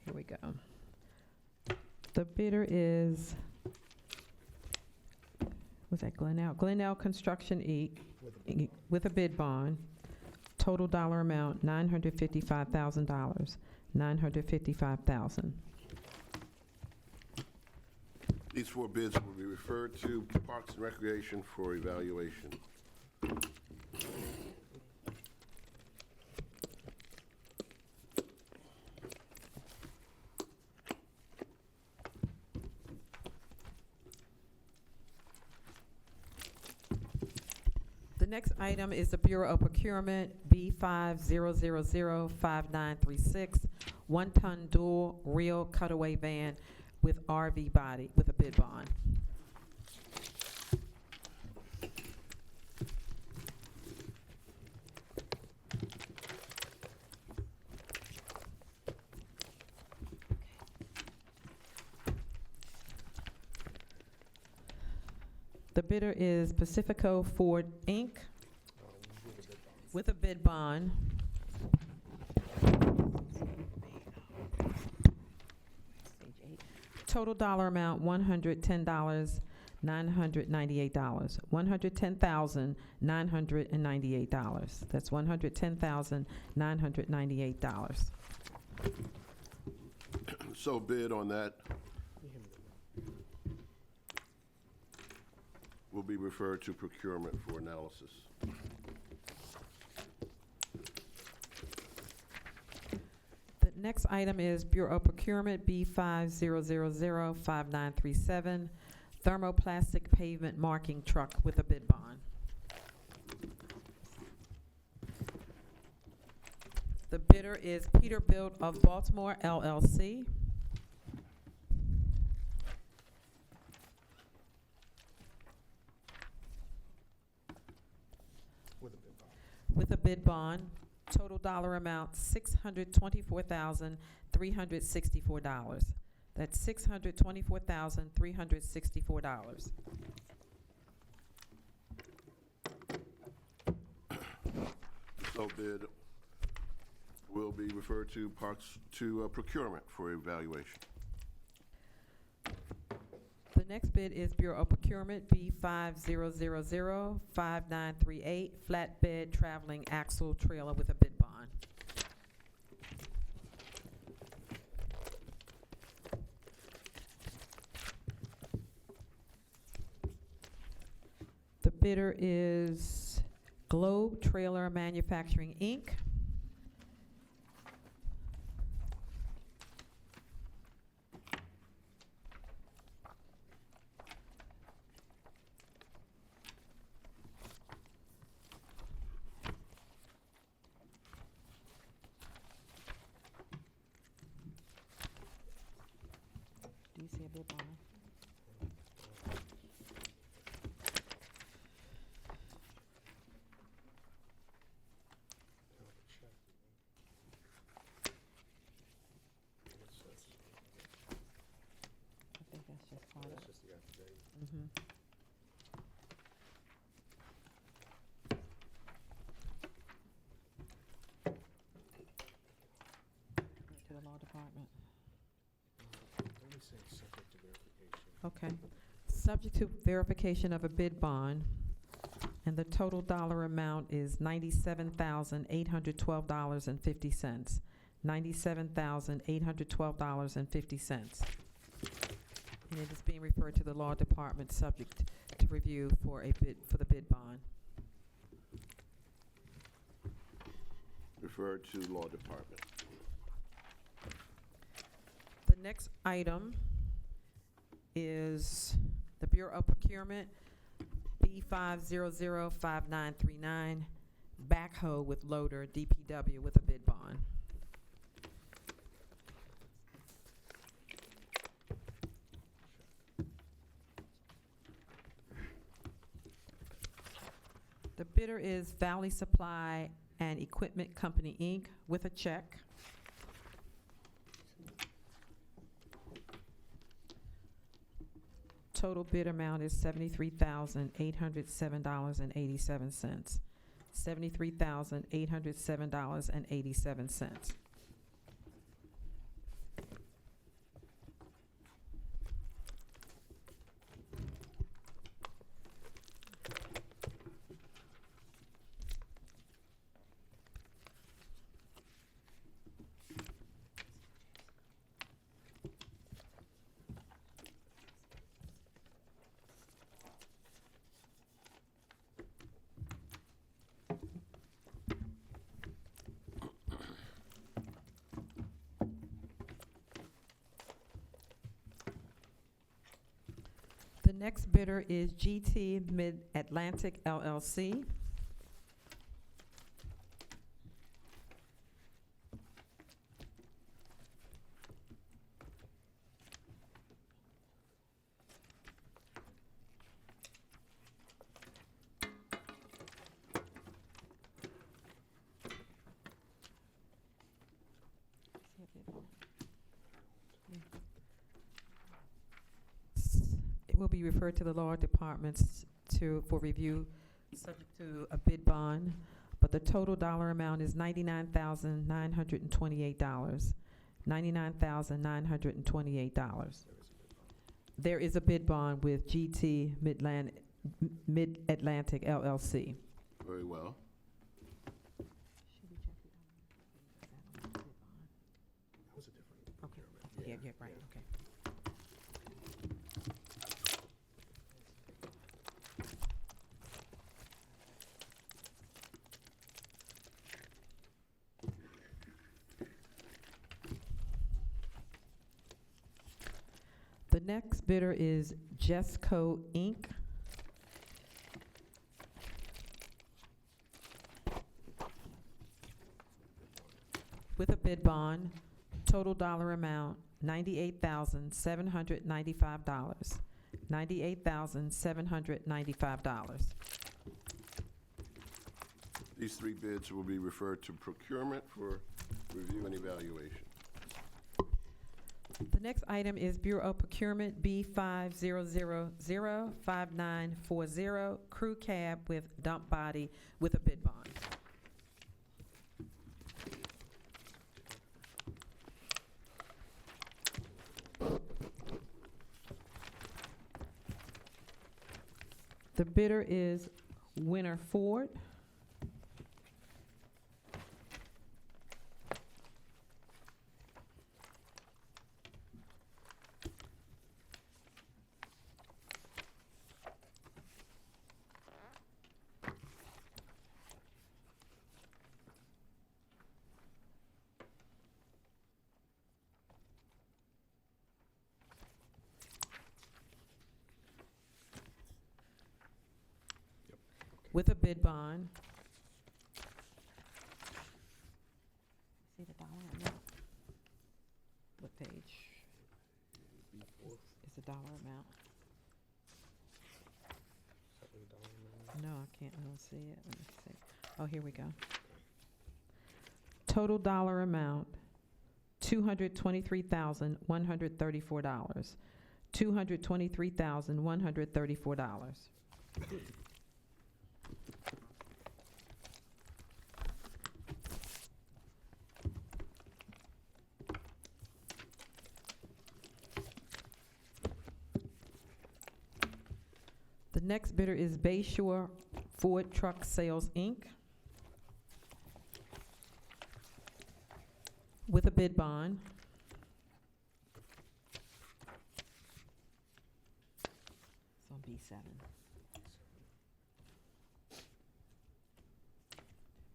Here we go. The bidder is, was that Glenell? Glenell Construction Inc. with a bid bond. Total dollar amount, $955,000. $955,000. These four bids will be referred to Parks and Recreation for evaluation. The next item is the Bureau of Procurement, B50005936, one-ton dual real cutaway van with RV body with a bid bond. The bidder is Pacifico Ford, Inc. with a bid bond. Total dollar amount, $110,998. $110,998. That's $110,998. So bid on that will be referred to procurement for analysis. The next item is Bureau of Procurement, B50005937, thermoplastic pavement marking truck with a bid bond. The bidder bidder is Peterbilt of Baltimore LLC. With a bid bond, total dollar amount $624,364. That's $624,364. So bid will be referred to Parks to procurement for evaluation. The next bid is Bureau of Procurement B50005938, flatbed traveling axle trailer with a bid bond. The bidder is Globe Trailer Manufacturing, Inc. Do you see a bid bond? I think that's just part of it. Mhm. To the law department. Okay. Subject to verification of a bid bond, and the total dollar amount is $97,812.50. $97,812.50. And it is being referred to the law department, subject to review for a bid, for the bid bond. Referred to law department. The next item is the Bureau of Procurement, B5005939, backhoe with loader, DPW, with a bid bond. The bidder is Valley Supply and Equipment Company, Inc., with a check. Total bid amount is $73,807.87. $73,807.87. The next bidder is GT Mid-Atlantic LLC. It will be referred to the law departments for review, subject to a bid bond, but the total dollar amount is $99,928. $99,928. There is a bid bond with GT Mid-Atlantic LLC. Very well. Yeah, yeah, right, okay. The next bidder is Jesco, Inc. with bid bond, total dollar amount, $98,795. $98,795. These three bids will be referred to procurement for review and evaluation. The next item is Bureau of Procurement B50005940, crew cab with dump body with a bid bond. The bidder is Winter Ford. With a bid bond. See the dollar amount? What page? It's a dollar amount. No, I can't, I don't see it. Let me see. Oh, here we go. Total dollar amount, $223,134. $223,134. The next bidder is Bayshore Ford Truck Sales, Inc. with a bid bond. It's on B7.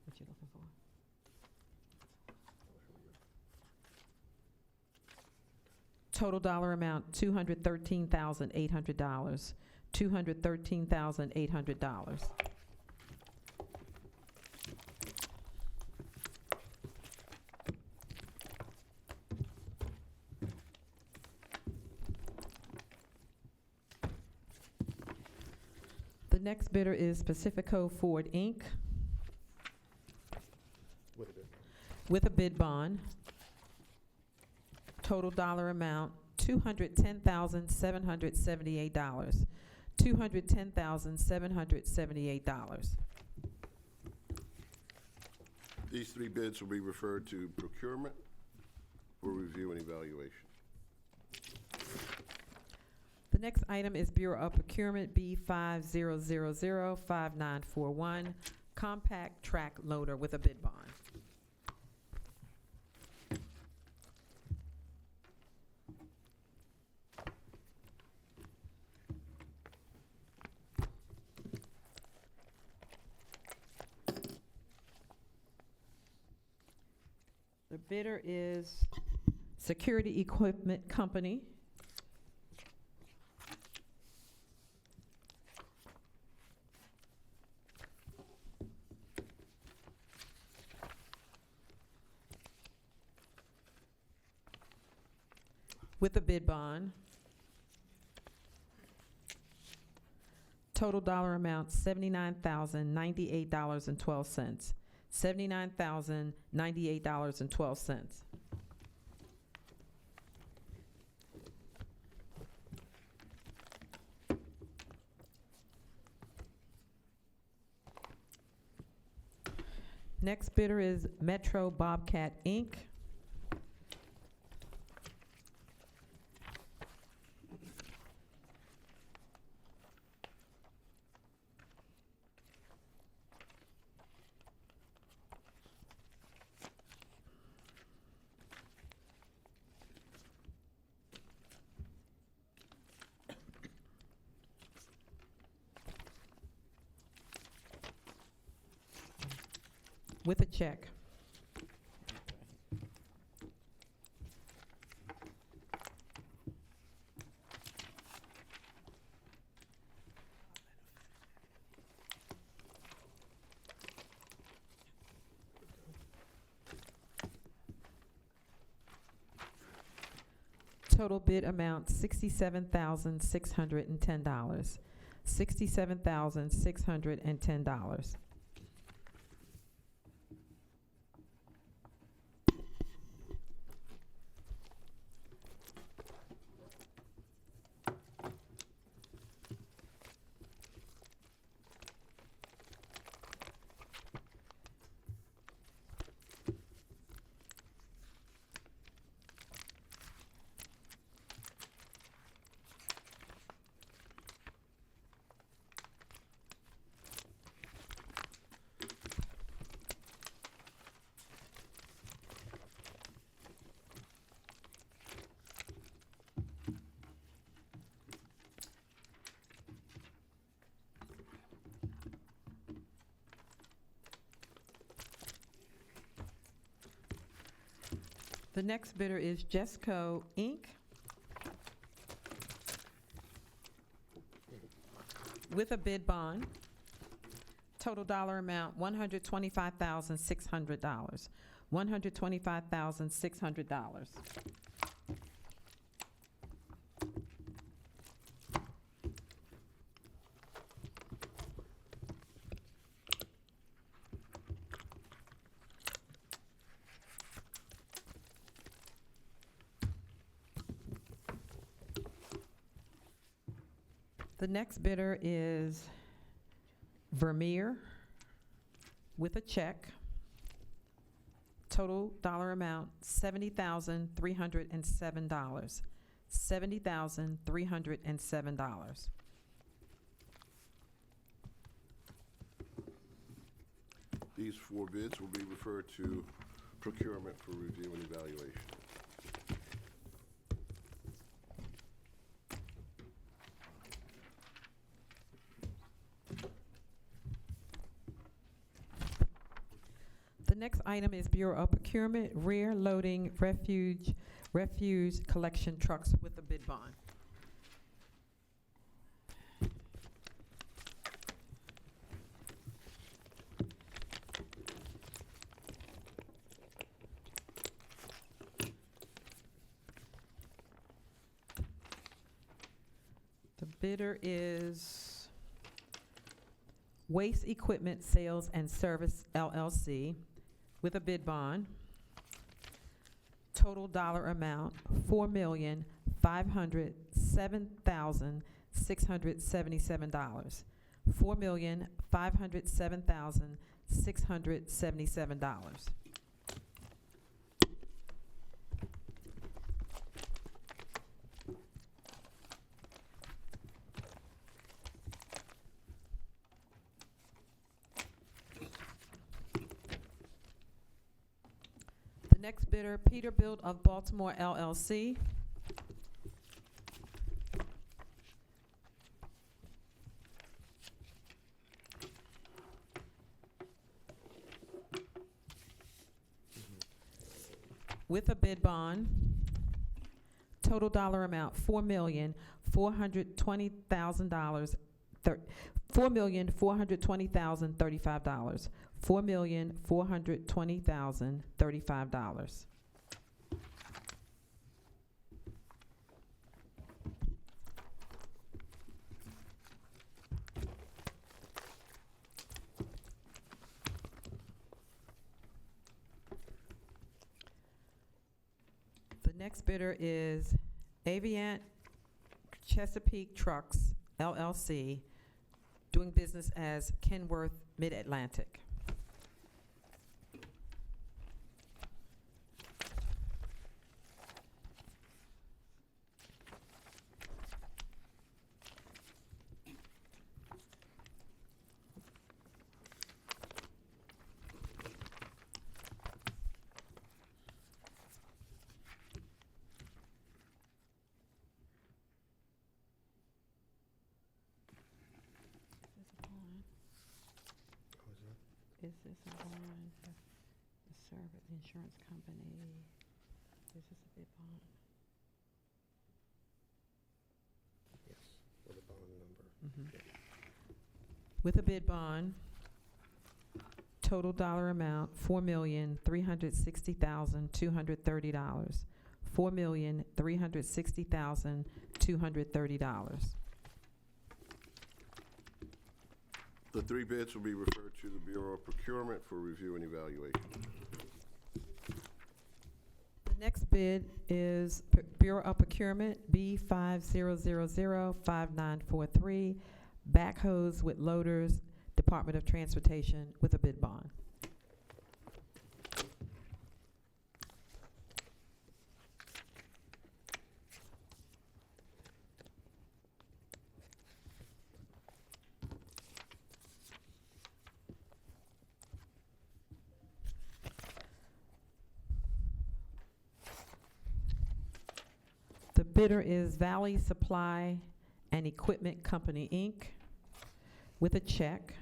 What you looking for? Total dollar amount, $213,800. $213,800. The next bidder is Pacifico Ford, Inc. with a bid bond. Total dollar amount, $210,778. $210,778. These three bids will be referred to procurement for review and evaluation. The next item is Bureau of Procurement B50005941, compact track loader with a bid bond. The bidder is Security Equipment Company. With a bid bond. Total dollar amount, $79,098.12. $79,098.12. Next bidder is Metro Bobcat, Inc. with a check. Total bid amount $67,610. $67,610. The next bidder is Jesco Inc. with a bid bond. Total dollar amount, $125,600. $125,600. The next bidder is Vermeer with a check. Total dollar amount, $70,307. $70,307. These 4 bids will be referred to procurement for review and evaluation. The next item is Bureau of Procurement, rear loading refuse collection trucks with a bid bond. The bidder is Waste Equipment Sales and Service LLC with a bid bond. Total dollar amount, $4,507,677. $4,507,677. The next bidder, Peterbilt of Baltimore LLC. With a bid bond. Total dollar amount, $4,420,000. $4,420,035. $4,420,035. The next bidder is Aviant Chesapeake Trucks LLC, doing business as Kenworth Mid-Atlantic. Is this a bond? The service insurance company. Is this a bid bond? Yes, with a bond number. With a bid bond, total dollar amount, $4,360,230. $4,360,230. The three bids will be referred to the Bureau of Procurement for review and evaluation. The next bid is Bureau of Procurement B50005943, backhoes with loaders, Department of Transportation, with a bid bond. The bidder is Valley Supply and Equipment Company, Inc., with a check.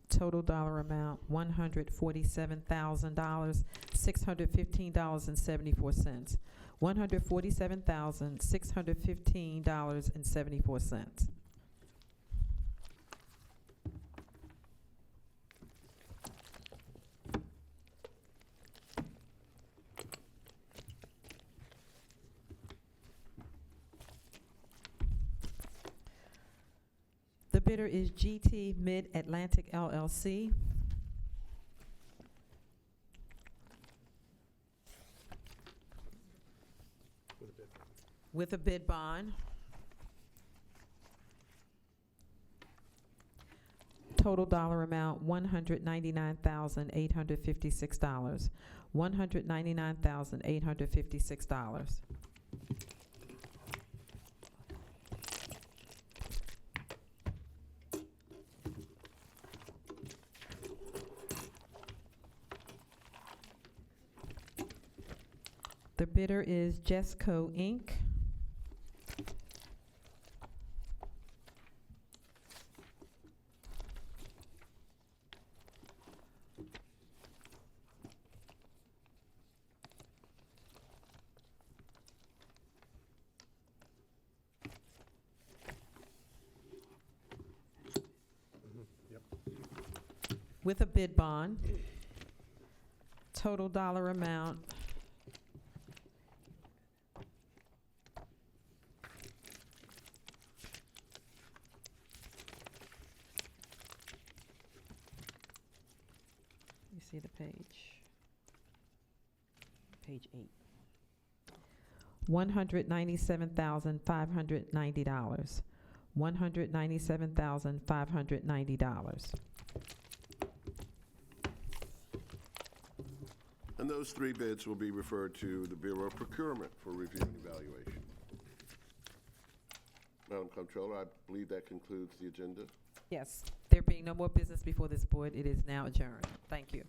Total dollar amount, $147,000, $615.74. $147,615.74. The bidder is GT Mid-Atlantic LLC. With a bid bond. Total dollar amount, $199,856. $199,856. The bidder is Jesco, Inc. With a bid bond. Total dollar amount, you see the page. Page 8. $197,590. $197,590. And those three bids will be referred to the Bureau of Procurement for review and evaluation. Madam Comptroller, I believe that concludes the agenda. Yes. There being no more business before this board, it is now adjourned. Thank you.